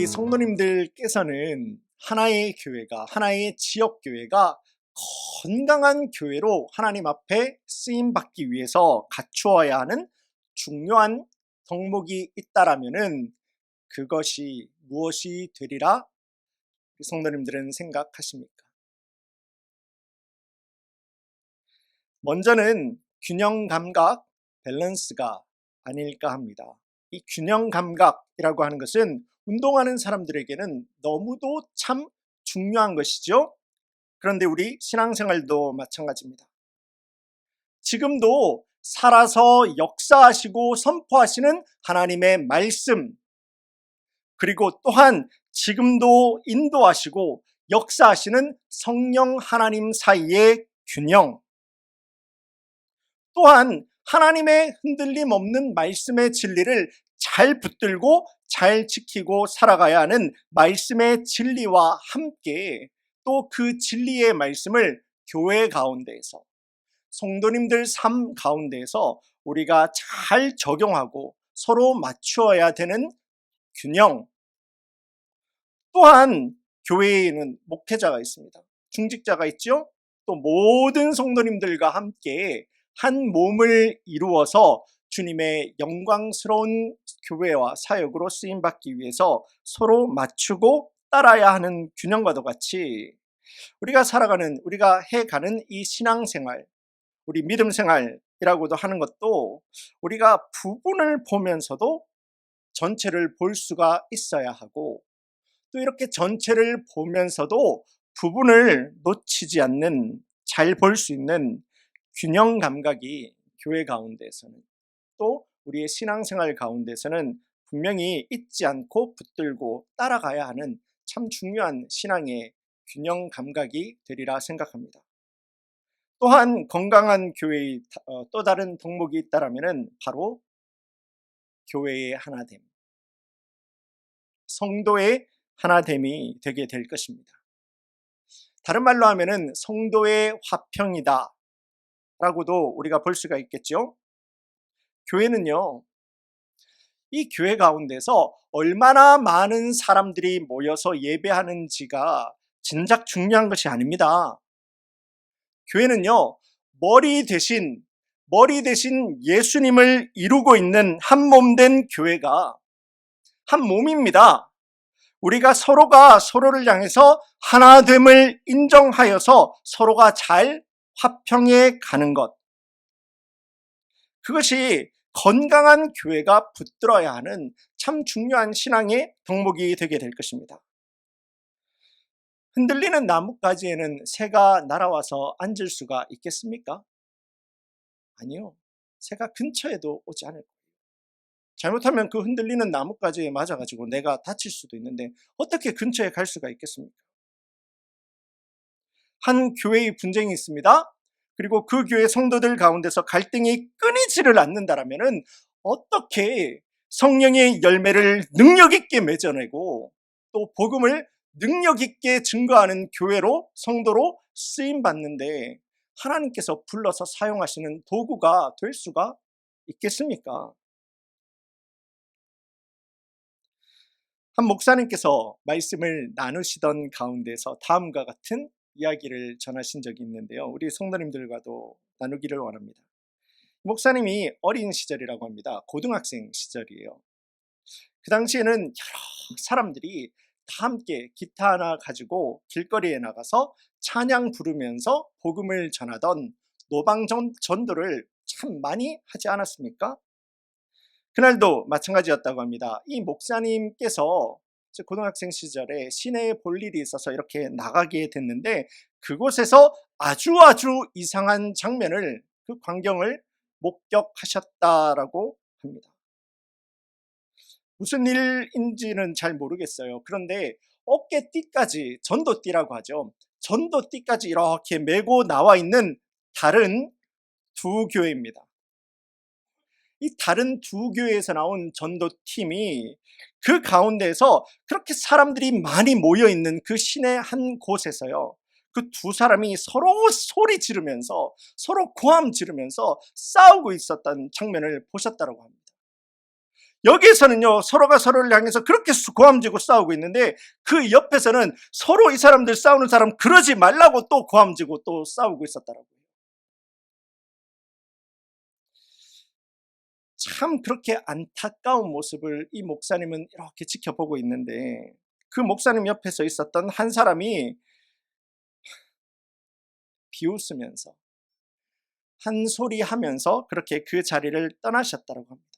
우리 성도님들께서는 하나의 교회가, 하나의 지역교회가 건강한 교회로 하나님 앞에 쓰임받기 위해서 갖추어야 하는 중요한 덕목이 있다라면은 그것이 무엇이 되리라 성도님들은 생각하십니까? 먼저는 균형 감각, 밸런스가 아닐까 합니다. 이 균형 감각이라고 하는 것은 운동하는 사람들에게는 너무도 참 중요한 것이죠. 그런데 우리 신앙생활도 마찬가지입니다. 지금도 살아서 역사하시고 선포하시는 하나님의 말씀, 그리고 또한 지금도 인도하시고 역사하시는 성령 하나님 사이의 균형, 또한 하나님의 흔들림 없는 말씀의 진리를 잘 붙들고 잘 지키고 살아가야 하는 말씀의 진리와 함께 또 그 진리의 말씀을 교회 가운데에서 성도님들 삶 가운데에서 우리가 잘 적용하고 서로 맞추어야 되는 균형, 또한 교회에는 목회자가 있습니다. 중직자가 있죠. 또 모든 성도님들과 함께 한 몸을 이루어서 주님의 영광스러운 교회와 사역으로 쓰임받기 위해서 서로 맞추고 따라야 하는 균형과도 같이 우리가 해가는 이 신앙생활, 우리 믿음생활이라고도 하는 것도 우리가 부분을 보면서도 전체를 볼 수가 있어야 하고, 또 이렇게 전체를 보면서도 부분을 놓치지 않는, 잘 볼 수 있는 균형 감각이 교회 가운데서는, 또 우리의 신앙생활 가운데서는 분명히 잊지 않고 붙들고 따라가야 하는 참 중요한 신앙의 균형 감각이 되리라 생각합니다. 또한 건강한 교회의 또 다른 덕목이 있다라면 바로 교회의 하나됨, 성도의 하나됨이 되게 될 것입니다. 다른 말로 하면은 성도의 화평이다 라고도 우리가 볼 수가 있겠죠. 교회는요, 이 교회 가운데서 얼마나 많은 사람들이 모여서 예배하는지가 진작 중요한 것이 아닙니다. 교회는요, 머리 대신 예수님을 이루고 있는 한 몸 된 교회가 한 몸입니다. 우리가 서로가 서로를 향해서 하나됨을 인정하여서 서로가 잘 화평해 가는 것, 그것이 건강한 교회가 붙들어야 하는 참 중요한 신앙의 덕목이 되게 될 것입니다. 흔들리는 나뭇가지에는 새가 날아와서 앉을 수가 있겠습니까? 아니요. 새가 근처에도 오지 않을 거예요. 잘못하면 그 흔들리는 나뭇가지에 맞아가지고 내가 다칠 수도 있는데 어떻게 근처에 갈 수가 있겠습니까? 한 교회의 분쟁이 있습니다. 그리고 그 교회 성도들 가운데서 갈등이 끊이지를 않는다라면은 어떻게 성령의 열매를 능력 있게 맺어내고 또 복음을 능력 있게 증거하는 교회로, 성도로 쓰임 받는데 하나님께서 불러서 사용하시는 도구가 될 수가 있겠습니까? 한 목사님께서 말씀을 나누시던 가운데서 다음과 같은 이야기를 전하신 적이 있는데요. 우리 성도님들과도 나누기를 원합니다. 목사님이 어린 시절이라고 합니다. 고등학생 시절이에요. 그 당시에는 여러 사람들이 다 함께 기타 하나 가지고 길거리에 나가서 찬양 부르면서 복음을 전하던 노방전도를 참 많이 하지 않았습니까? 그날도 마찬가지였다고 합니다. 이 목사님께서 고등학생 시절에 시내에 볼 일이 있어서 이렇게 나가게 됐는데 그곳에서 아주 이상한 장면을, 그 광경을 목격하셨다라고 합니다. 무슨 일인지는 잘 모르겠어요. 그런데 어깨띠까지, 전도띠라고 하죠. 전도띠까지 이렇게 메고 나와 있는 다른 두 교회입니다. 이 다른 두 교회에서 나온 전도팀이 그 가운데에서 그렇게 사람들이 많이 모여있는 그 시내 한 곳에서요, 그 두 사람이 서로 소리 지르면서, 서로 고함 지르면서 싸우고 있었던 장면을 보셨다고 합니다. 여기에서는요, 서로가 서로를 향해서 그렇게 고함지고 싸우고 있는데 그 옆에서는 서로 이 사람들 싸우는 사람 그러지 말라고 또 고함지고 또 싸우고 있었더라고요. 참 그렇게 안타까운 모습을 이 목사님은 이렇게 지켜보고 있는데 그 목사님 옆에서 있었던 한 사람이 비웃으면서 한 소리 하면서 그렇게 그 자리를 떠나셨다고 합니다.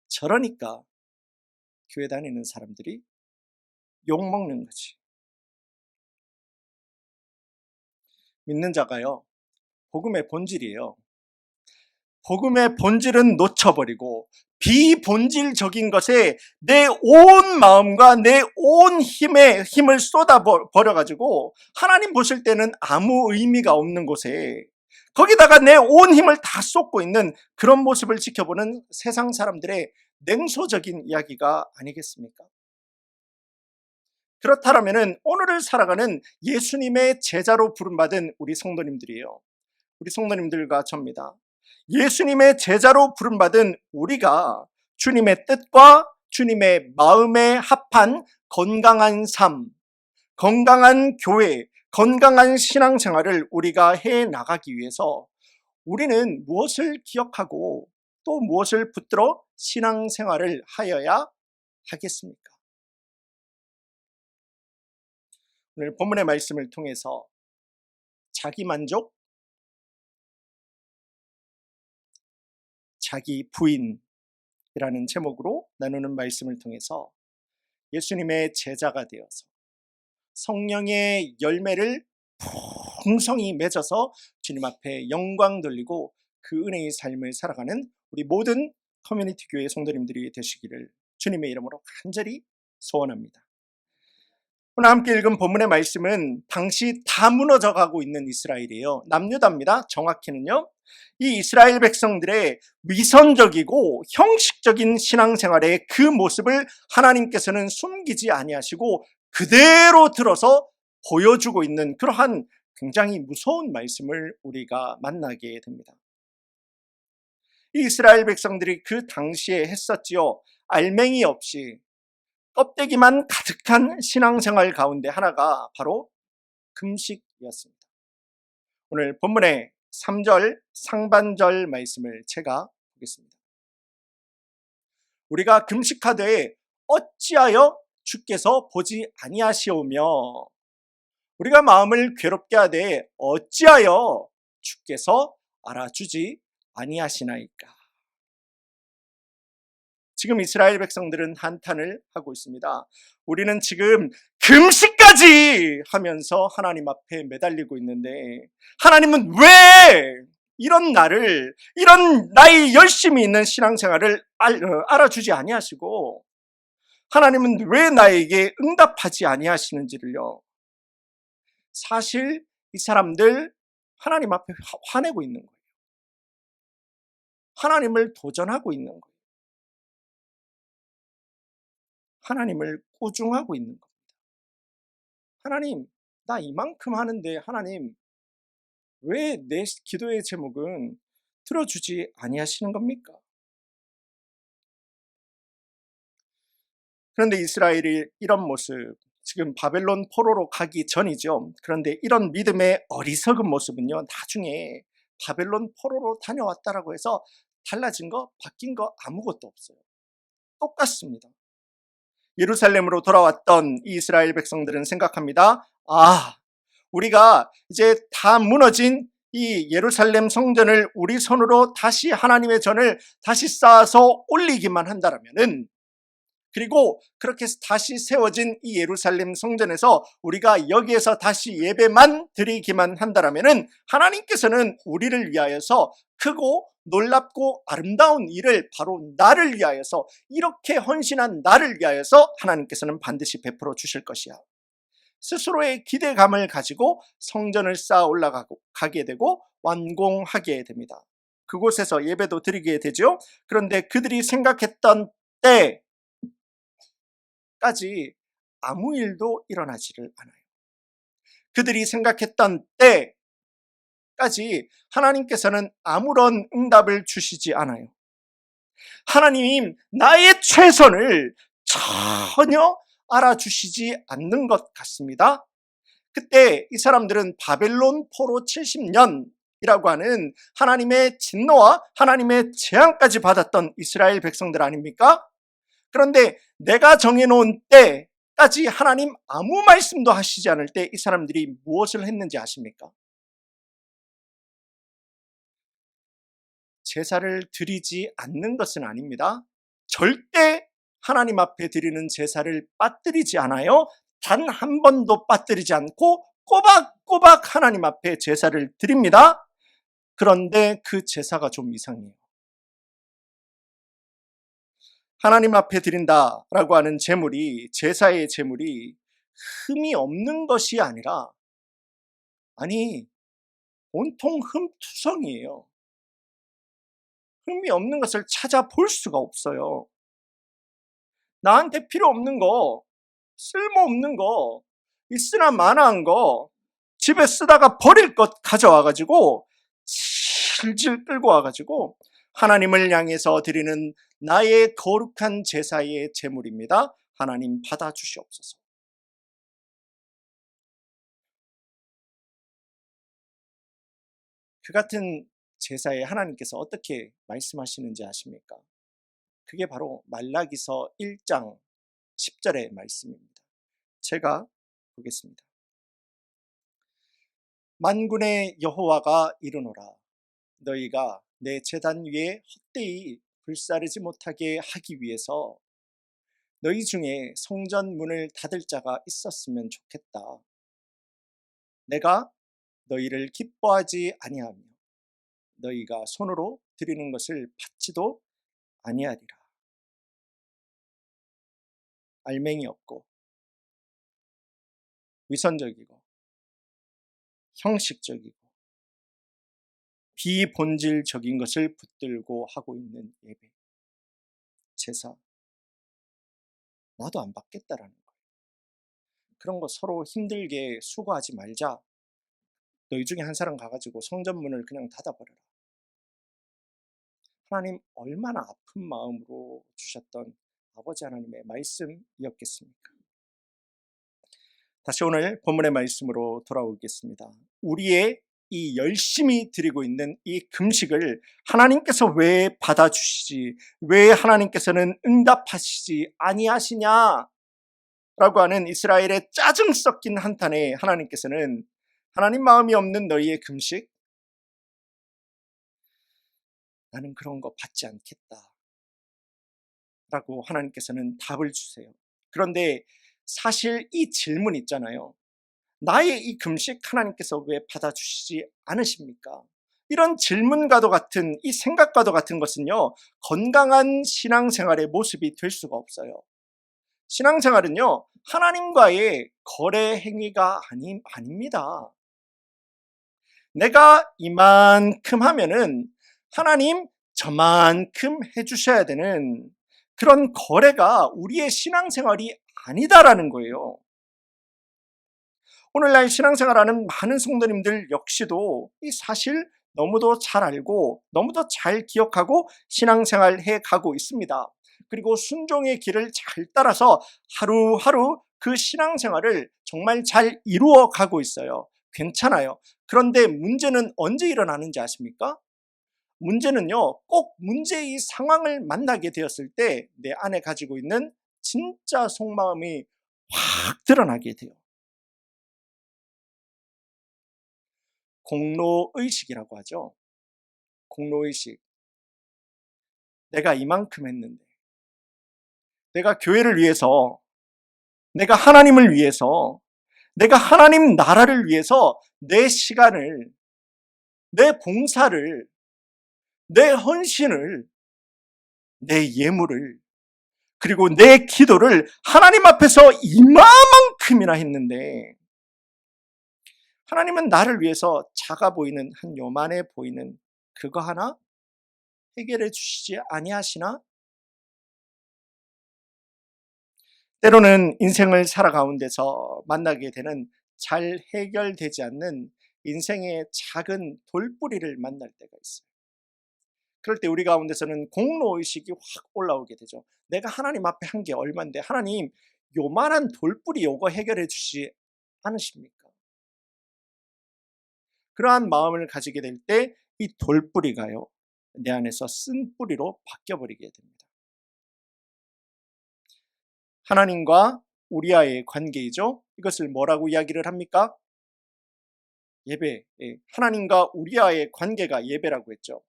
저러니까 교회 다니는 사람들이 욕먹는 거지. 믿는 자가요, 복음의 본질이에요. 복음의 본질은 놓쳐버리고 비본질적인 것에 내 온 마음과 내 온 힘을 쏟아버려가지고 하나님 보실 때는 아무 의미가 없는 곳에 거기다가 내 온 힘을 다 쏟고 있는 그런 모습을 지켜보는 세상 사람들의 냉소적인 이야기가 아니겠습니까? 그렇다면 오늘을 살아가는 예수님의 제자로 부름받은 우리 성도님들이에요. 우리 성도님들과 접니다. 예수님의 제자로 부름받은 우리가 주님의 뜻과 주님의 마음에 합한 건강한 삶, 건강한 교회, 건강한 신앙생활을 우리가 해 나가기 위해서 우리는 무엇을 기억하고 또 무엇을 붙들어 신앙생활을 하여야 하겠습니까? 오늘 본문의 말씀을 통해서 자기만족, 자기 부인이라는 제목으로 나누는 말씀을 통해서 예수님의 제자가 되어서 성령의 열매를 풍성히 맺어서 주님 앞에 영광 돌리고 그 은혜의 삶을 살아가는 우리 모든 커뮤니티 교회 성도님들이 되시기를 주님의 이름으로 간절히 소원합니다. 오늘 함께 읽은 본문의 말씀은 당시 다 무너져가고 있는 이스라엘이에요. 남유다입니다. 정확히는요, 이 이스라엘 백성들의 위선적이고 형식적인 신앙생활의 그 모습을 하나님께서는 숨기지 아니하시고 그대로 들어서 보여주고 있는 그러한 굉장히 무서운 말씀을 우리가 만나게 됩니다. 이 이스라엘 백성들이 그 당시에 했었지요. 알맹이 없이 껍데기만 가득한 신앙생활 가운데 하나가 바로 금식이었습니다. 오늘 본문의 3절 상반절 말씀을 제가 보겠습니다. 우리가 금식하되 어찌하여 주께서 보지 아니하시오며 우리가 마음을 괴롭게 하되 어찌하여 주께서 알아주지 아니하시나이까. 지금 이스라엘 백성들은 한탄을 하고 있습니다. 우리는 지금 금식까지 하면서 하나님 앞에 매달리고 있는데 하나님은 왜 이런 나를, 이런 나의 열심히 있는 신앙생활을 알아주지 아니하시고 하나님은 왜 나에게 응답하지 아니하시는지를요. 사실 이 사람들 하나님 앞에 화내고 있는 거예요. 하나님을 도전하고 있는 거예요. 하나님을 꾸중하고 있는 겁니다. 하나님, 나 이만큼 하는데 하나님 왜 내 기도의 제목은 들어주지 아니하시는 겁니까? 그런데 이스라엘이 이런 모습, 지금 바벨론 포로로 가기 전이죠. 그런데 이런 믿음의 어리석은 모습은요, 나중에 바벨론 포로로 다녀왔다라고 해서 달라진 거, 바뀐 거 아무것도 없어요. 똑같습니다. 예루살렘으로 돌아왔던 이 이스라엘 백성들은 생각합니다. 아, 우리가 이제 다 무너진 이 예루살렘 성전을 우리 손으로 다시 하나님의 전을 다시 쌓아서 올리기만 한다면은, 그리고 그렇게 다시 세워진 이 예루살렘 성전에서 우리가 여기에서 다시 예배만 드리기만 한다면은 하나님께서는 우리를 위하여서 크고 놀랍고 아름다운 일을 바로 나를 위하여서, 이렇게 헌신한 나를 위하여서 하나님께서는 반드시 베풀어 주실 것이야. 스스로의 기대감을 가지고 성전을 쌓아 올라가게 되고 완공하게 됩니다. 그곳에서 예배도 드리게 되죠. 그런데 그들이 생각했던 때까지 아무 일도 일어나지를 않아요. 그들이 생각했던 때까지 하나님께서는 아무런 응답을 주시지 않아요. 하나님, 나의 최선을 전혀 알아주시지 않는 것 같습니다. 그때 이 사람들은 바벨론 포로 70년이라고 하는 하나님의 진노와 하나님의 재앙까지 받았던 이스라엘 백성들 아닙니까? 그런데 내가 정해놓은 때까지 하나님 아무 말씀도 하시지 않을 때 이 사람들이 무엇을 했는지 아십니까? 제사를 드리지 않는 것은 아닙니다. 절대 하나님 앞에 드리는 제사를 빠뜨리지 않아요. 단 한 번도 빠뜨리지 않고 꼬박꼬박 하나님 앞에 제사를 드립니다. 그런데 그 제사가 좀 이상해요. 하나님 앞에 드린다라고 하는 제물이, 제사의 제물이 흠이 없는 것이 아니라, 아니, 온통 흠투성이에요. 흠이 없는 것을 찾아볼 수가 없어요. 나한테 필요 없는 거, 쓸모없는 거, 있으나 마나한 거, 집에 쓰다가 버릴 것 가져와가지고 질질 끌고 와가지고 하나님을 향해서 드리는 나의 거룩한 제사의 제물입니다. 하나님 받아주시옵소서. 그 같은 제사에 하나님께서 어떻게 말씀하시는지 아십니까? 그게 바로 말라기서 1장 10절의 말씀입니다. 제가 보겠습니다. 만군의 여호와가 이르노라. 너희가 내 제단 위에 헛되이 불사르지 못하게 하기 위해서 너희 중에 성전 문을 닫을 자가 있었으면 좋겠다. 내가 너희를 기뻐하지 아니하며 너희가 손으로 드리는 것을 받지도 아니하리라. 알맹이 없고 위선적이고 형식적이고 비본질적인 것을 붙들고 하고 있는 예배, 제사, 나도 안 받겠다라는 거예요. 그런 거 서로 힘들게 수고하지 말자. 너희 중에 한 사람 가가지고 성전문을 그냥 닫아버려라. 하나님 얼마나 아픈 마음으로 주셨던 아버지 하나님의 말씀이었겠습니까? 다시 오늘 본문의 말씀으로 돌아오겠습니다. 우리의 이 열심히 드리고 있는 이 금식을 하나님께서 왜 받아주시지, 왜 하나님께서는 응답하시지 아니하시냐 라고 하는 이스라엘의 짜증 섞인 한탄에 하나님께서는 하나님 마음이 없는 너희의 금식, 나는 그런 거 받지 않겠다 라고 하나님께서는 답을 주세요. 그런데 사실 이 질문 있잖아요. 나의 이 금식 하나님께서 왜 받아주시지 않으십니까? 이런 질문과도 같은, 이 생각과도 같은 것은요, 건강한 신앙생활의 모습이 될 수가 없어요. 신앙생활은요, 하나님과의 거래 행위가 아닙니다. 내가 이만큼 하면은 하나님 저만큼 해주셔야 되는 그런 거래가 우리의 신앙생활이 아니다라는 거예요. 오늘날 신앙생활하는 많은 성도님들 역시도 이 사실 너무도 잘 알고 너무도 잘 기억하고 신앙생활 해가고 있습니다. 그리고 순종의 길을 잘 따라서 하루하루 그 신앙생활을 정말 잘 이루어 가고 있어요. 괜찮아요. 그런데 문제는 언제 일어나는지 아십니까? 문제는요, 꼭 문제의 상황을 만나게 되었을 때 내 안에 가지고 있는 진짜 속마음이 확 드러나게 돼요. 공로의식이라고 하죠. 공로의식. 내가 이만큼 했는데, 내가 교회를 위해서, 내가 하나님을 위해서, 내가 하나님 나라를 위해서 내 시간을, 내 봉사를, 내 헌신을, 내 예물을, 그리고 내 기도를 하나님 앞에서 이만큼이나 했는데, 하나님은 나를 위해서 작아 보이는 한 요만해 보이는 그거 하나 해결해 주시지 아니하시나? 때로는 인생을 살아가운데서 만나게 되는 잘 해결되지 않는 인생의 작은 돌뿌리를 만날 때가 있어요. 그럴 때 우리 가운데서는 공로의식이 확 올라오게 되죠. 내가 하나님 앞에 한 게 얼만데 하나님 요만한 돌뿌리 요거 해결해 주시지 않으십니까? 그러한 마음을 가지게 될 때 이 돌뿌리가요, 내 안에서 쓴뿌리로 바뀌어버리게 됩니다. 하나님과 우리와의 관계이죠. 이것을 뭐라고 이야기를 합니까? 예배. 하나님과 우리와의 관계가 예배라고 했죠.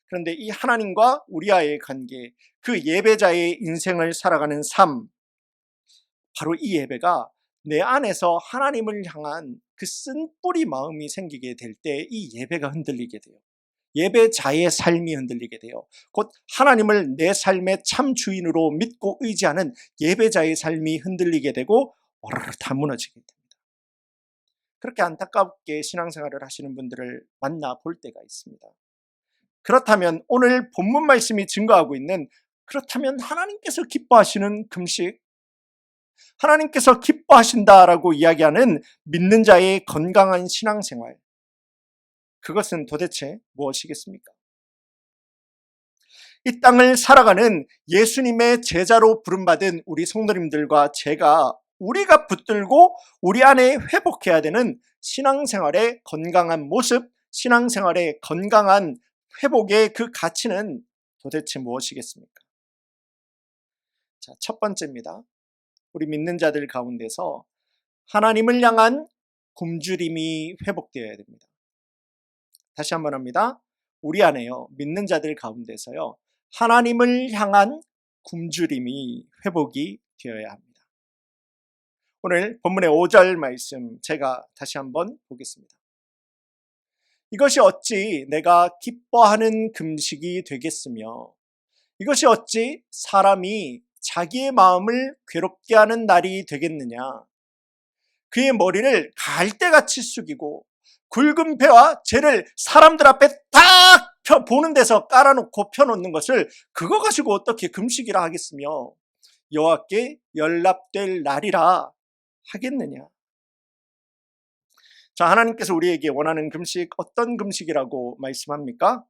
그런데 이 하나님과 우리와의 관계, 그 예배자의 인생을 살아가는 삶, 바로 이 예배가 내 안에서 하나님을 향한 그 쓴뿌리 마음이 생기게 될 때 이 예배가 흔들리게 돼요. 예배자의 삶이 흔들리게 돼요. 곧 하나님을 내 삶의 참 주인으로 믿고 의지하는 예배자의 삶이 흔들리게 되고 오르르 다 무너지게 됩니다. 그렇게 안타깝게 신앙생활을 하시는 분들을 만나볼 때가 있습니다. 그렇다면 오늘 본문 말씀이 증거하고 있는, 그렇다면 하나님께서 기뻐하시는 금식, 하나님께서 기뻐하신다라고 이야기하는 믿는 자의 건강한 신앙생활, 그것은 도대체 무엇이겠습니까? 이 땅을 살아가는 예수님의 제자로 부름받은 우리 성도님들과 우리가 붙들고 우리 안에 회복해야 되는 신앙생활의 건강한 모습, 신앙생활의 건강한 회복의 그 가치는 도대체 무엇이겠습니까? 자, 첫 번째입니다. 우리 믿는 자들 가운데서 하나님을 향한 굶주림이 회복되어야 됩니다. 다시 한번 합니다. 우리 안에요, 믿는 자들 가운데서요, 하나님을 향한 굶주림이 회복이 되어야 합니다. 오늘 본문의 5절 말씀 제가 다시 한번 보겠습니다. 이것이 어찌 내가 기뻐하는 금식이 되겠으며 이것이 어찌 사람이 자기의 마음을 괴롭게 하는 날이 되겠느냐. 그의 머리를 갈대같이 숙이고 굵은 배와 재를 사람들 앞에 딱 보는 데서 깔아놓고 펴놓는 것을 그거 가지고 어떻게 금식이라 하겠으며 여호와께 연락될 날이라 하겠느냐. 자, 하나님께서 우리에게 원하는 금식, 어떤 금식이라고 말씀합니까?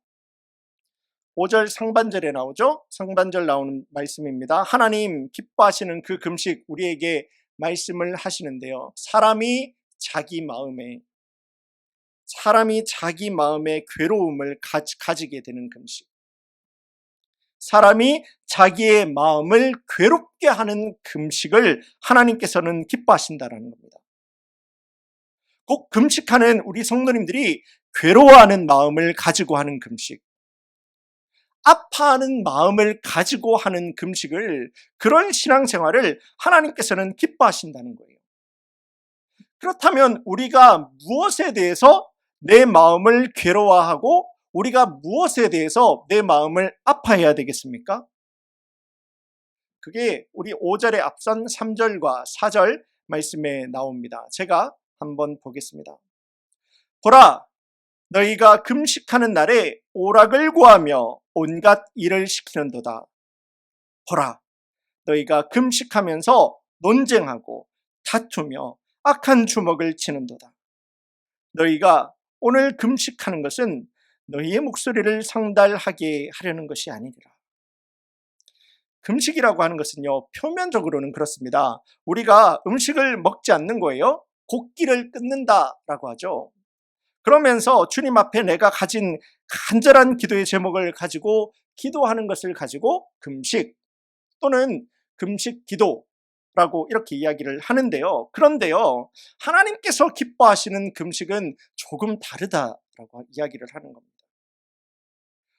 5절 상반절에 나오죠? 상반절 나오는 말씀입니다. 하나님 기뻐하시는 그 금식 우리에게 말씀을 하시는데요, 사람이 자기 마음의 괴로움을 가지게 되는 금식, 사람이 자기의 마음을 괴롭게 하는 금식을 하나님께서는 기뻐하신다라는 겁니다. 꼭 금식하는 우리 성도님들이 괴로워하는 마음을 가지고 하는 금식, 아파하는 마음을 가지고 하는 금식을, 그런 신앙생활을 하나님께서는 기뻐하신다는 거예요. 그렇다면 우리가 무엇에 대해서 내 마음을 괴로워하고 우리가 무엇에 대해서 내 마음을 아파해야 되겠습니까? 그게 우리 5절의 앞선 3절과 4절 말씀에 나옵니다. 제가 한번 보겠습니다. 보라, 너희가 금식하는 날에 오락을 구하며 온갖 일을 시키는도다. 보라, 너희가 금식하면서 논쟁하고 다투며 악한 주먹을 치는도다. 너희가 오늘 금식하는 것은 너희의 목소리를 상달하게 하려는 것이 아니니라. 금식이라고 하는 것은요, 표면적으로는 그렇습니다. 우리가 음식을 먹지 않는 거예요. 곡기를 끊는다라고 하죠. 그러면서 주님 앞에 내가 가진 간절한 기도의 제목을 가지고 기도하는 것을 가지고 금식 또는 금식 기도라고 이렇게 이야기를 하는데요. 그런데요, 하나님께서 기뻐하시는 금식은 조금 다르다라고 이야기를 하는 겁니다.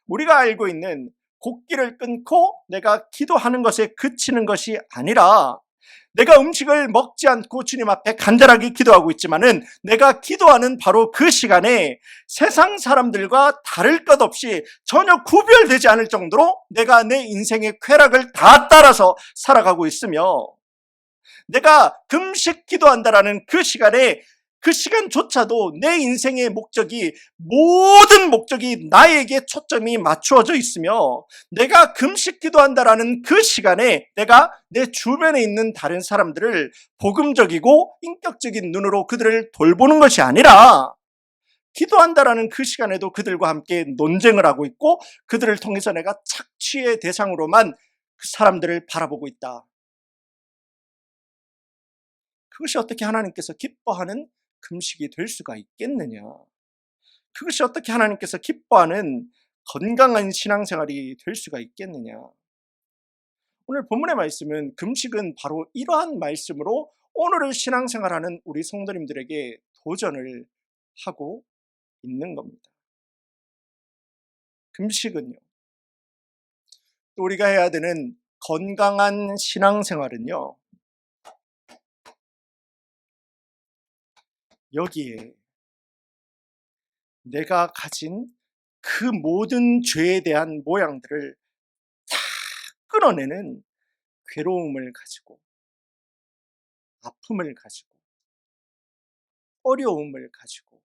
우리가 알고 있는 곡기를 끊고 내가 기도하는 것에 그치는 것이 아니라, 내가 음식을 먹지 않고 주님 앞에 간절하게 기도하고 있지만은 내가 기도하는 바로 그 시간에 세상 사람들과 다를 것 없이 전혀 구별되지 않을 정도로 내가 내 인생의 쾌락을 다 따라서 살아가고 있으며, 내가 금식 기도한다라는 그 시간에, 그 시간조차도 내 인생의 목적이, 모든 목적이 나에게 초점이 맞추어져 있으며, 내가 금식 기도한다라는 그 시간에 내가 내 주변에 있는 다른 사람들을 복음적이고 인격적인 눈으로 그들을 돌보는 것이 아니라 기도한다라는 그 시간에도 그들과 함께 논쟁을 하고 있고 그들을 통해서 내가 착취의 대상으로만 그 사람들을 바라보고 있다. 그것이 어떻게 하나님께서 기뻐하는 금식이 될 수가 있겠느냐? 그것이 어떻게 하나님께서 기뻐하는 건강한 신앙생활이 될 수가 있겠느냐? 오늘 본문의 말씀은 금식은 바로 이러한 말씀으로 오늘을 신앙생활하는 우리 성도님들에게 도전을 하고 있는 겁니다. 금식은요, 또 우리가 해야 되는 건강한 신앙생활은요, 여기에 내가 가진 그 모든 죄에 대한 모양들을 다 끌어내는 괴로움을 가지고, 아픔을 가지고, 어려움을 가지고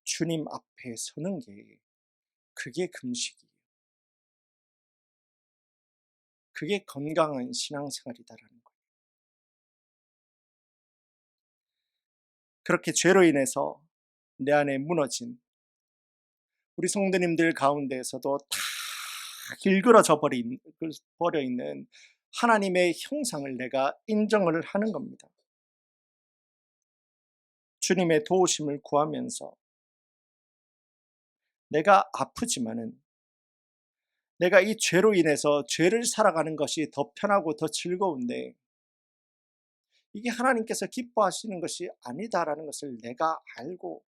주님 앞에 서는 게, 그게 금식이에요. 그게 건강한 신앙생활이다라는 거예요. 그렇게 죄로 인해서 내 안에 무너진 우리 성도님들 가운데에서도 다 길들어져 버려 있는 하나님의 형상을 내가 인정을 하는 겁니다. 주님의 도우심을 구하면서 내가 아프지만은 내가 이 죄로 인해서 죄를 살아가는 것이 더 편하고 더 즐거운데 이게 하나님께서 기뻐하시는 것이 아니다라는 것을 내가 알고,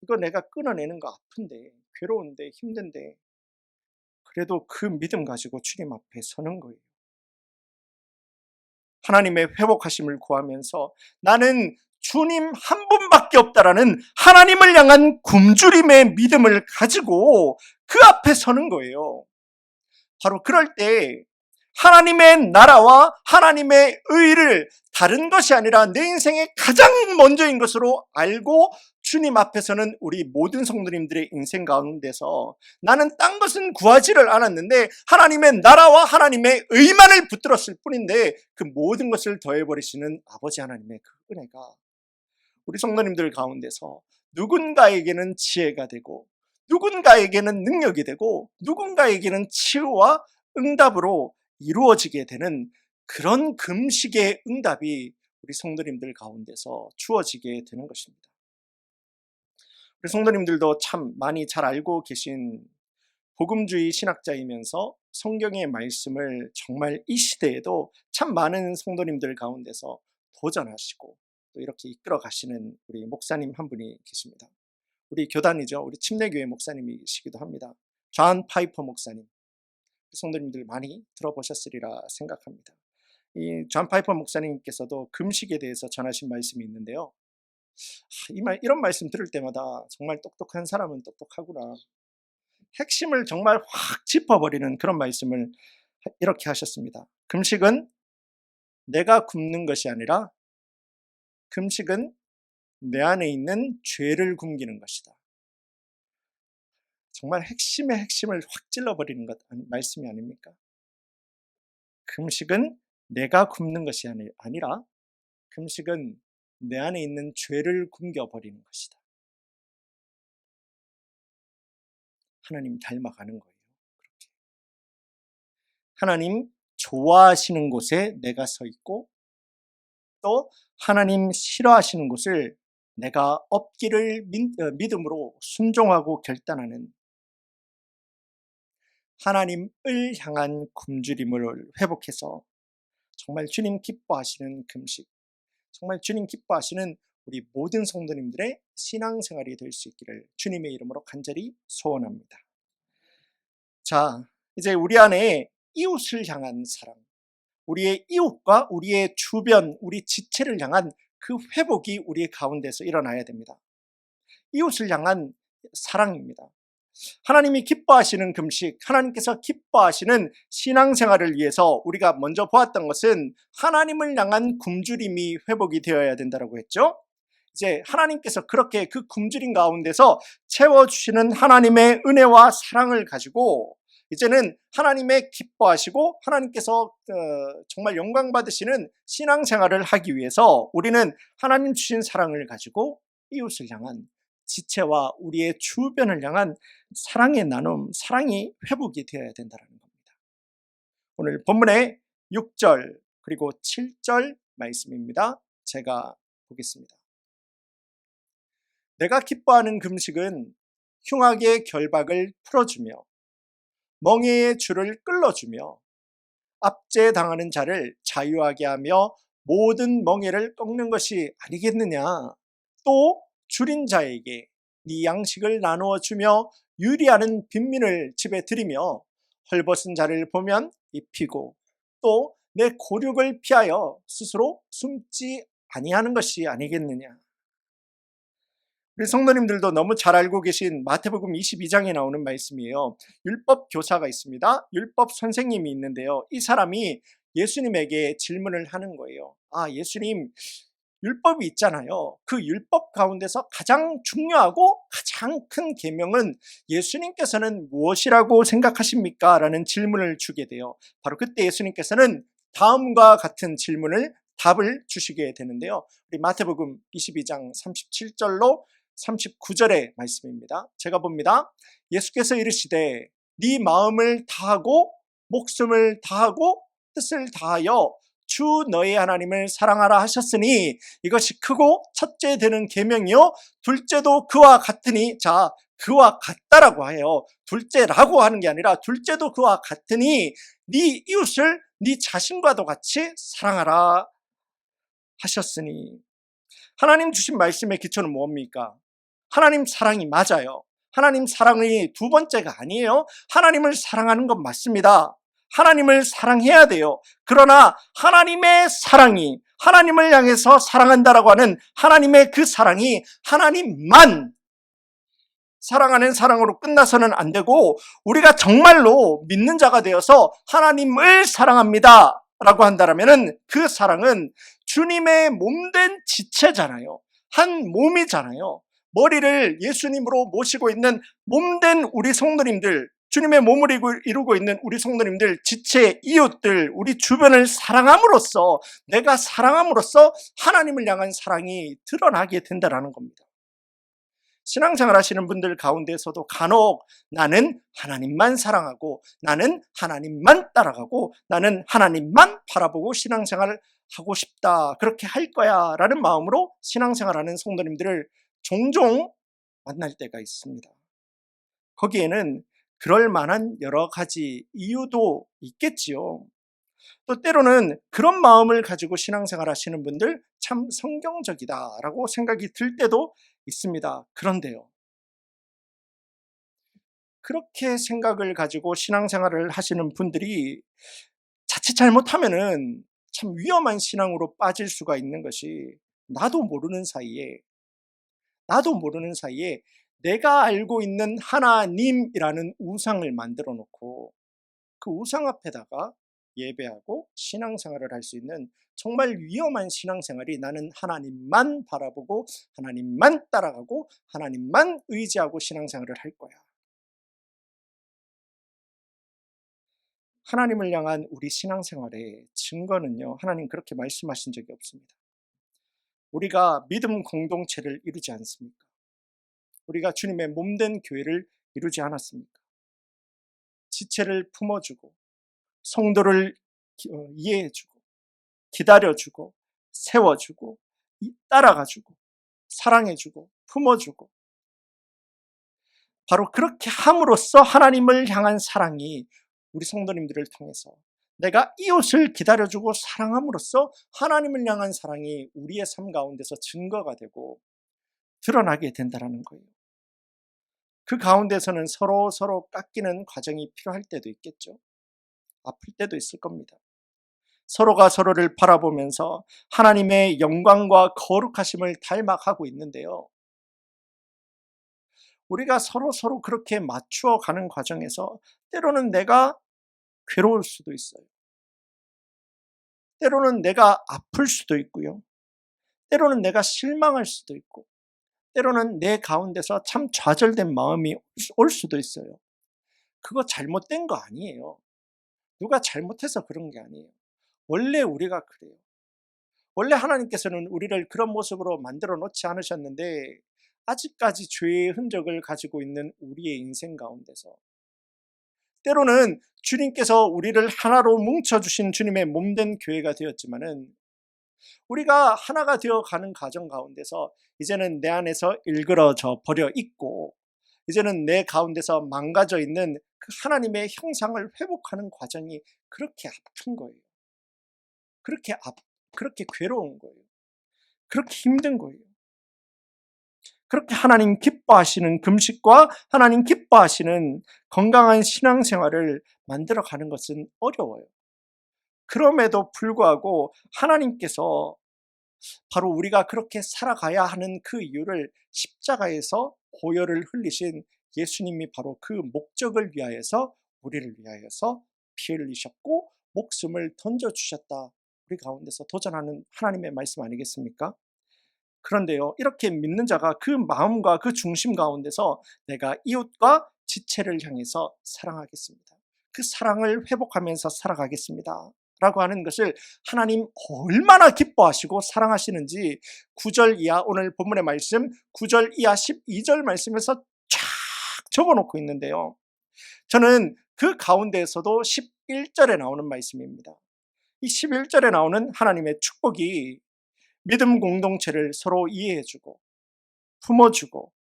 이거 내가 끊어내는 거 아픈데, 괴로운데, 힘든데, 그래도 그 믿음 가지고 주님 앞에 서는 거예요. 하나님의 회복하심을 구하면서 나는 주님 한 분밖에 없다라는 하나님을 향한 굶주림의 믿음을 가지고 그 앞에 서는 거예요. 바로 그럴 때 하나님의 나라와 하나님의 의를 다른 것이 아니라 내 인생의 가장 먼저인 것으로 알고 주님 앞에서는 우리 모든 성도님들의 인생 가운데서 나는 딴 것은 구하지를 않았는데 하나님의 나라와 하나님의 의만을 붙들었을 뿐인데 그 모든 것을 더해버리시는 아버지 하나님의 그 은혜가 우리 성도님들 가운데서 누군가에게는 지혜가 되고 누군가에게는 능력이 되고 누군가에게는 치유와 응답으로 이루어지게 되는 그런 금식의 응답이 우리 성도님들 가운데서 주어지게 되는 것입니다. 우리 성도님들도 참 많이 잘 알고 계신 복음주의 신학자이면서 성경의 말씀을 정말 이 시대에도 참 많은 성도님들 가운데서 도전하시고 또 이렇게 이끌어 가시는 우리 목사님 한 분이 계십니다. 우리 교단이죠. 우리 침례교회 목사님이시기도 합니다. 존 파이퍼 목사님. 성도님들 많이 들어보셨으리라 생각합니다. 이 존 파이퍼 목사님께서도 금식에 대해서 전하신 말씀이 있는데요. 이런 말씀 들을 때마다 정말 똑똑한 사람은 똑똑하구나. 핵심을 정말 확 짚어버리는 그런 말씀을 이렇게 하셨습니다. 금식은 내가 굶는 것이 아니라 금식은 내 안에 있는 죄를 굶기는 것이다. 정말 핵심의 핵심을 확 찔러버리는 말씀이 아닙니까? 금식은 내가 굶는 것이 아니라 금식은 내 안에 있는 죄를 굶겨버리는 것이다. 하나님 닮아가는 거예요. 그렇게. 하나님 좋아하시는 곳에 내가 서 있고 또 하나님 싫어하시는 곳을 내가 없기를 믿음으로 순종하고 결단하는 하나님을 향한 굶주림을 회복해서 정말 주님 기뻐하시는 금식, 정말 주님 기뻐하시는 우리 모든 성도님들의 신앙생활이 될 수 있기를 주님의 이름으로 간절히 소원합니다. 자, 이제 우리 안에 이웃을 향한 사랑, 우리의 이웃과 우리의 주변, 우리 지체를 향한 그 회복이 우리 가운데서 일어나야 됩니다. 이웃을 향한 사랑입니다. 하나님이 기뻐하시는 금식, 하나님께서 기뻐하시는 신앙생활을 위해서 우리가 먼저 보았던 것은 하나님을 향한 굶주림이 회복이 되어야 된다고 했죠. 이제 하나님께서 그렇게 그 굶주림 가운데서 채워주시는 하나님의 은혜와 사랑을 가지고 이제는 하나님의 기뻐하시고 하나님께서 정말 영광 받으시는 신앙생활을 하기 위해서 우리는 하나님 주신 사랑을 가지고 이웃을 향한 지체와 우리의 주변을 향한 사랑의 나눔, 사랑이 회복이 되어야 된다는 겁니다. 오늘 본문의 6절 그리고 7절 말씀입니다. 제가 보겠습니다. 내가 기뻐하는 금식은 흉악의 결박을 풀어주며 멍에의 줄을 끌어주며 압제당하는 자를 자유하게 하며 모든 멍에를 꺾는 것이 아니겠느냐. 또 줄인 자에게 네 양식을 나누어 주며 유리하는 빈민을 집에 들이며 헐벗은 자를 보면 입히고 또 내 고륙을 피하여 스스로 숨지 아니하는 것이 아니겠느냐. 우리 성도님들도 너무 잘 알고 계신 마태복음 22장에 나오는 말씀이에요. 율법 교사가 있습니다. 율법 선생님이 있는데요. 이 사람이 예수님에게 질문을 하는 거예요. 예수님, 율법이 있잖아요. 그 율법 가운데서 가장 중요하고 가장 큰 계명은 예수님께서는 무엇이라고 생각하십니까? 라는 질문을 주게 돼요. 바로 그때 예수님께서는 다음과 같은 질문을 답을 주시게 되는데요. 우리 마태복음 22장 37절로 39절의 말씀입니다. 제가 봅니다. 예수께서 이르시되 네 마음을 다하고 목숨을 다하고 뜻을 다하여 주 너의 하나님을 사랑하라 하셨으니 이것이 크고 첫째 되는 계명이요 둘째도 그와 같으니, 자, 그와 같다라고 해요. 둘째라고 하는 게 아니라 둘째도 그와 같으니 네 이웃을 네 자신과도 같이 사랑하라 하셨으니. 하나님 주신 말씀의 기초는 뭡니까? 하나님 사랑이 맞아요. 하나님 사랑이 두 번째가 아니에요. 하나님을 사랑하는 건 맞습니다. 하나님을 사랑해야 돼요. 그러나 하나님의 사랑이, 하나님을 향해서 사랑한다라고 하는 하나님의 그 사랑이 하나님만 사랑하는 사랑으로 끝나서는 안 되고, 우리가 정말로 믿는 자가 되어서 하나님을 사랑합니다 라고 한다면 그 사랑은 주님의 몸된 지체잖아요. 한 몸이잖아요. 머리를 예수님으로 모시고 있는 몸된 우리 성도님들, 주님의 몸을 이루고 있는 우리 성도님들, 지체, 이웃들, 우리 주변을 사랑함으로써, 내가 사랑함으로써 하나님을 향한 사랑이 드러나게 된다는 겁니다. 신앙생활 하시는 분들 가운데서도 간혹 나는 하나님만 사랑하고 나는 하나님만 따라가고 나는 하나님만 바라보고 신앙생활을 하고 싶다, 그렇게 할 거야 라는 마음으로 신앙생활하는 성도님들을 종종 만날 때가 있습니다. 거기에는 그럴 만한 여러 가지 이유도 있겠지요. 또 때로는 그런 마음을 가지고 신앙생활 하시는 분들 참 성경적이다라고 생각이 들 때도 있습니다. 그런데요, 그렇게 생각을 가지고 신앙생활을 하시는 분들이 자칫 잘못하면은 참 위험한 신앙으로 빠질 수가 있는 것이, 나도 모르는 사이에 내가 알고 있는 하나님이라는 우상을 만들어 놓고 그 우상 앞에다가 예배하고 신앙생활을 할 수 있는 정말 위험한 신앙생활이, 나는 하나님만 바라보고 하나님만 따라가고 하나님만 의지하고 신앙생활을 할 거야. 하나님을 향한 우리 신앙생활의 증거는요, 하나님 그렇게 말씀하신 적이 없습니다. 우리가 믿음 공동체를 이루지 않습니까? 우리가 주님의 몸된 교회를 이루지 않았습니까? 지체를 품어주고 성도를 이해해주고 기다려주고 세워주고 따라가주고 사랑해주고 품어주고, 바로 그렇게 함으로써 하나님을 향한 사랑이 우리 성도님들을 통해서, 내가 이웃을 기다려주고 사랑함으로써 하나님을 향한 사랑이 우리의 삶 가운데서 증거가 되고 드러나게 된다는 거예요. 그 가운데서는 서로 깎이는 과정이 필요할 때도 있겠죠. 아플 때도 있을 겁니다. 서로가 서로를 바라보면서 하나님의 영광과 거룩하심을 닮아가고 있는데요, 우리가 서로 그렇게 맞추어 가는 과정에서 때로는 내가 괴로울 수도 있어요. 때로는 내가 아플 수도 있고요. 때로는 내가 실망할 수도 있고, 때로는 내 가운데서 참 좌절된 마음이 올 수도 있어요. 그거 잘못된 거 아니에요. 누가 잘못해서 그런 게 아니에요. 원래 우리가 그래요. 원래 하나님께서는 우리를 그런 모습으로 만들어 놓지 않으셨는데, 아직까지 죄의 흔적을 가지고 있는 우리의 인생 가운데서 때로는 주님께서 우리를 하나로 뭉쳐주신 주님의 몸된 교회가 되었지만은 우리가 하나가 되어가는 과정 가운데서 이제는 내 안에서 일그러져 버려 있고 이제는 내 가운데서 망가져 있는 그 하나님의 형상을 회복하는 과정이 그렇게 아픈 거예요. 그렇게 괴로운 거예요. 그렇게 힘든 거예요. 그렇게 하나님 기뻐하시는 금식과 하나님 기뻐하시는 건강한 신앙생활을 만들어가는 것은 어려워요. 그럼에도 불구하고 하나님께서 바로 우리가 그렇게 살아가야 하는 그 이유를 십자가에서 보혈을 흘리신 예수님이 바로 그 목적을 위하여서 우리를 위하여서 피 흘리셨고 목숨을 던져주셨다. 우리 가운데서 도전하는 하나님의 말씀 아니겠습니까? 그런데요, 이렇게 믿는 자가 그 마음과 그 중심 가운데서 내가 이웃과 지체를 향해서 사랑하겠습니다. 그 사랑을 회복하면서 살아가겠습니다. 라고 하는 것을 하나님 얼마나 기뻐하시고 사랑하시는지 9절 이하, 오늘 본문의 말씀 9절 이하 12절 말씀에서 쫙 적어놓고 있는데요. 저는 그 가운데에서도 11절에 나오는 말씀입니다. 이 11절에 나오는 하나님의 축복이 믿음 공동체를 서로 이해해주고 품어주고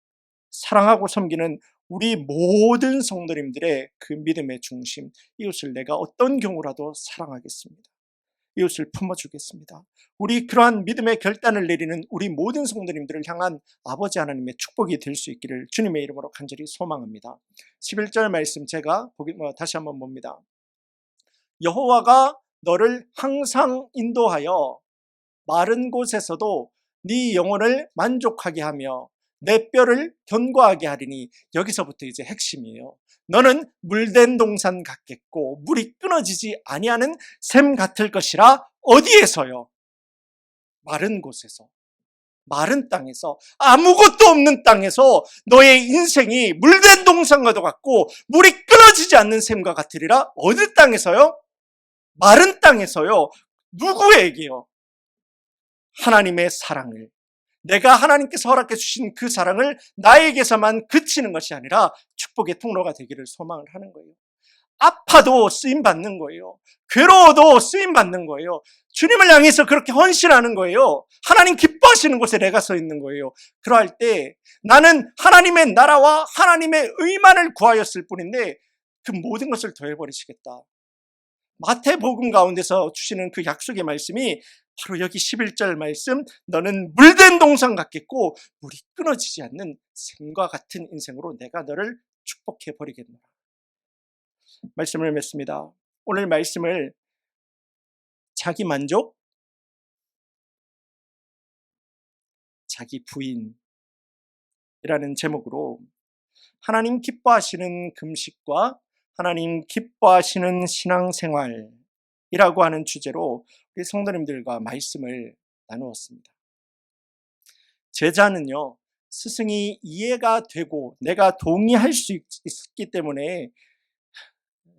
사랑하고 섬기는 우리 모든 성도님들의 그 믿음의 중심, 이웃을 내가 어떤 경우라도 사랑하겠습니다. 이웃을 품어주겠습니다. 우리 그러한 믿음의 결단을 내리는 우리 모든 성도님들을 향한 아버지 하나님의 축복이 될 수 있기를 주님의 이름으로 간절히 소망합니다. 11절 말씀 제가 다시 한번 봅니다. 여호와가 너를 항상 인도하여 마른 곳에서도 네 영혼을 만족하게 하며 내 뼈를 견고하게 하리니, 여기서부터 이제 핵심이에요. 너는 물된 동산 같겠고 물이 끊어지지 아니하는 샘 같을 것이라. 어디에서요? 마른 곳에서, 마른 땅에서, 아무것도 없는 땅에서 너의 인생이 물된 동산과도 같고 물이 끊어지지 않는 샘과 같으리라. 어느 땅에서요? 마른 땅에서요. 누구에게요? 하나님의 사랑을, 내가 하나님께서 허락해 주신 그 사랑을 나에게서만 그치는 것이 아니라 축복의 통로가 되기를 소망을 하는 거예요. 아파도 쓰임받는 거예요. 괴로워도 쓰임받는 거예요. 주님을 향해서 그렇게 헌신하는 거예요. 하나님 기뻐하시는 곳에 내가 서 있는 거예요. 그러할 때 나는 하나님의 나라와 하나님의 의만을 구하였을 뿐인데 그 모든 것을 더해버리시겠다. 마태복음 가운데서 주시는 그 약속의 말씀이 바로 여기 11절 말씀, 너는 물된 동산 같겠고 물이 끊어지지 않는 샘과 같은 인생으로 내가 너를 축복해 버리겠노라. 말씀을 맺습니다. 오늘 말씀을 자기 만족, 자기 부인이라는 제목으로 하나님 기뻐하시는 금식과 하나님 기뻐하시는 신앙생활이라고 하는 주제로 우리 성도님들과 말씀을 나누었습니다. 제자는요, 스승이 이해가 되고 내가 동의할 수 있기 때문에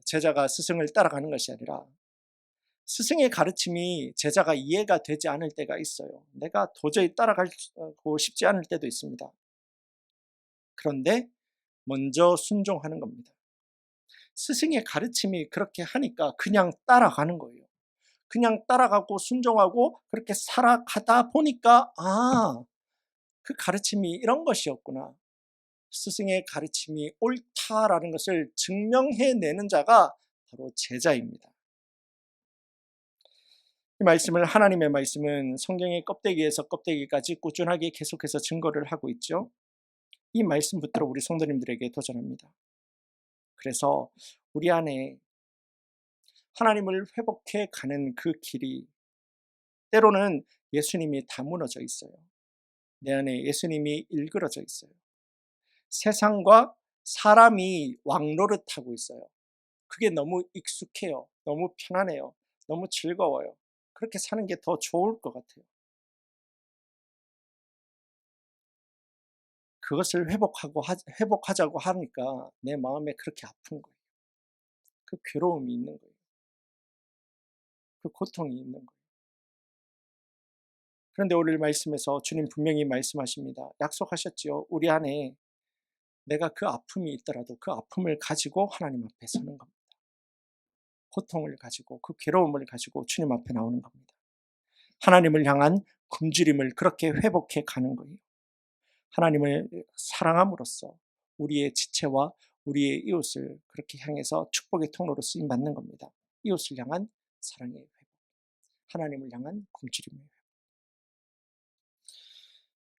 제자가 스승을 따라가는 것이 아니라 스승의 가르침이 제자가 이해가 되지 않을 때가 있어요. 내가 도저히 따라가고 싶지 않을 때도 있습니다. 그런데 먼저 순종하는 겁니다. 스승의 가르침이 그렇게 하니까 그냥 따라가는 거예요. 그냥 따라가고 순종하고 그렇게 살아가다 보니까 그 가르침이 이런 것이었구나. 스승의 가르침이 옳다라는 것을 증명해내는 자가 바로 제자입니다. 이 말씀을, 하나님의 말씀은 성경의 껍데기에서 껍데기까지 꾸준하게 계속해서 증거를 하고 있죠. 이 말씀 붙들어 우리 성도님들에게 도전합니다. 그래서 우리 안에 하나님을 회복해 가는 그 길이 때로는 예수님이 다 무너져 있어요. 내 안에 예수님이 일그러져 있어요. 세상과 사람이 왕노릇하고 있어요. 그게 너무 익숙해요. 너무 편안해요. 너무 즐거워요. 그렇게 사는 게 더 좋을 것 같아요. 그것을 회복하자고 하니까 내 마음에 그렇게 아픈 거예요. 그 괴로움이 있는 거예요. 그 고통이 있는 거예요. 그런데 오늘 말씀에서 주님 분명히 말씀하십니다. 약속하셨지요. 우리 안에 내가 그 아픔이 있더라도 그 아픔을 가지고 하나님 앞에 서는 겁니다. 고통을 가지고 그 괴로움을 가지고 주님 앞에 나오는 겁니다. 하나님을 향한 굶주림을 그렇게 회복해 가는 거예요. 하나님을 사랑함으로써 우리의 지체와 우리의 이웃을 그렇게 향해서 축복의 통로로 쓰임 받는 겁니다. 이웃을 향한 사랑의 회복, 하나님을 향한 굶주림의 회복.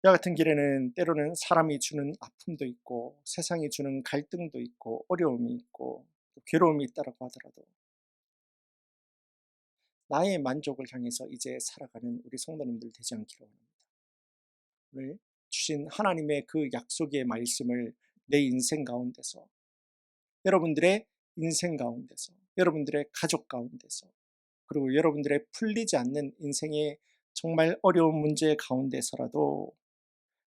이와 같은 길에는 때로는 사람이 주는 아픔도 있고 세상이 주는 갈등도 있고 어려움이 있고 또 괴로움이 있다라고 하더라도 나의 만족을 향해서 이제 살아가는 우리 성도님들 되지 않기를 원합니다. 오늘 주신 하나님의 그 약속의 말씀을 내 인생 가운데서, 여러분들의 인생 가운데서, 여러분들의 가족 가운데서, 그리고 여러분들의 풀리지 않는 인생의 정말 어려운 문제 가운데서라도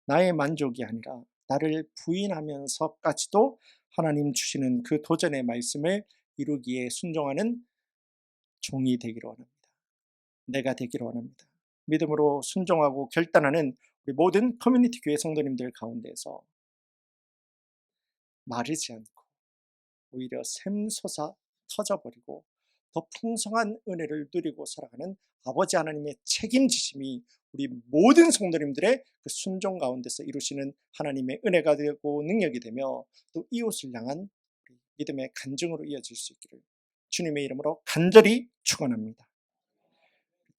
나의 만족이 아니라 나를 부인하면서까지도 하나님 주시는 그 도전의 말씀을 이루기에 순종하는 종이 되기를 원합니다. 내가 되기를 원합니다. 믿음으로 순종하고 결단하는 우리 모든 커뮤니티 교회 성도님들 가운데서 마르지 않고 오히려 샘솟아 터져버리고 더 풍성한 은혜를 누리고 살아가는 아버지 하나님의 책임지심이 우리 모든 성도님들의 그 순종 가운데서 이루시는 하나님의 은혜가 되고 능력이 되며 또 이웃을 향한 믿음의 간증으로 이어질 수 있기를 주님의 이름으로 간절히 축원합니다.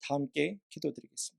다 함께 기도드리겠습니다.